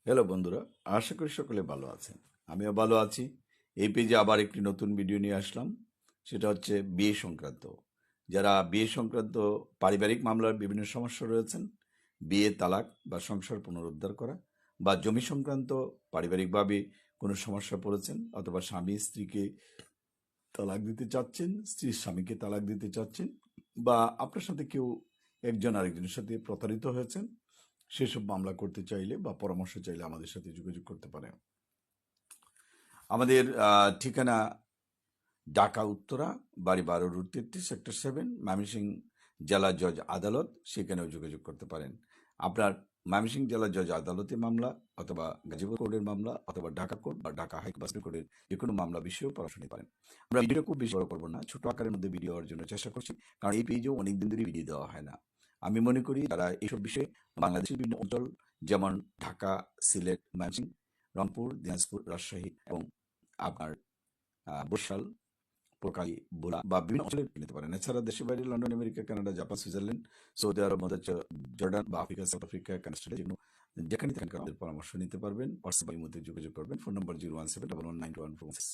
Hello বন্ধুরা, আশা করি সকলে ভালো আছেন। আমিও ভালো আছি। এই পেজে আবার একটি নতুন ভিডিও নিয়ে আসলাম। সেটা হচ্ছে বিয়ে সংক্রান্ত। যারা বিয়ে সংক্রান্ত পারিবারিক মামলার বিভিন্ন সমস্যা রয়েছেন, বিয়ে তালাক বা সংসার পুনরুদ্ধার করা, বা জমি সংক্রান্ত পারিবারিকভাবে কোনো সমস্যা পড়েছেন, অথবা স্বামী স্ত্রীকে তালাক দিতে চাচ্ছেন, স্ত্রীর স্বামীকে তালাক দিতে চাচ্ছেন, বা আপনার সাথে কেউ একজন আরেকজনের সাথে প্রতারিত হয়েছেন, সেসব মামলা করতে চাইলে বা পরামর্শ চাইলে আমাদের সাথে যোগাযোগ করতে পারেন। আমাদের ঠিকানা ঢাকা উত্তরা, বাড়ি 12 রোড 33, সেক্টর 7, ময়মনসিংহ জেলা জজ আদালত। সেখানেও যোগাযোগ করতে পারেন। আপনার ময়মনসিংহ জেলা জজ আদালতে মামলা, অথবা গাজীপুর কোর্টের মামলা, অথবা ঢাকা কোর্ট বা ঢাকা হাইকোর্ট কোর্টের যে কোনো মামলা বিষয়েও পড়াশোনা পারেন। আমরা ভিডিওটা খুব বেশি বড় করবো না, ছোট আকারের মধ্যে ভিডিও হওয়ার জন্য চেষ্টা করছি, কারণ এই পেজেও অনেকদিন ধরে ভিডিও দেওয়া হয় না। আমি মনে করি যারা এইসব বিষয়ে বাংলাদেশের বিভিন্ন অঞ্চল, যেমন ঢাকা, সিলেট, ময়মনসিংহ, রংপুর, দিনাজপুর, রাজশাহী এবং আপনার বরিশাল, পোকাই, বোলা বা বিভিন্ন অঞ্চলে নিতে পারেন। এছাড়া দেশের বাইরে London, America, Canada, Japan, Switzerland, Saudi Arab, Jordan বা আফ্রিকা, সাউথ আফ্রিকা, কানাডা, যেগুলো যেখানে থাকেন আমাদের পরামর্শ নিতে পারবেন। হোয়াটসঅ্যাপ এর মধ্যে যোগাযোগ করবেন। ফোন নম্বর 017119214।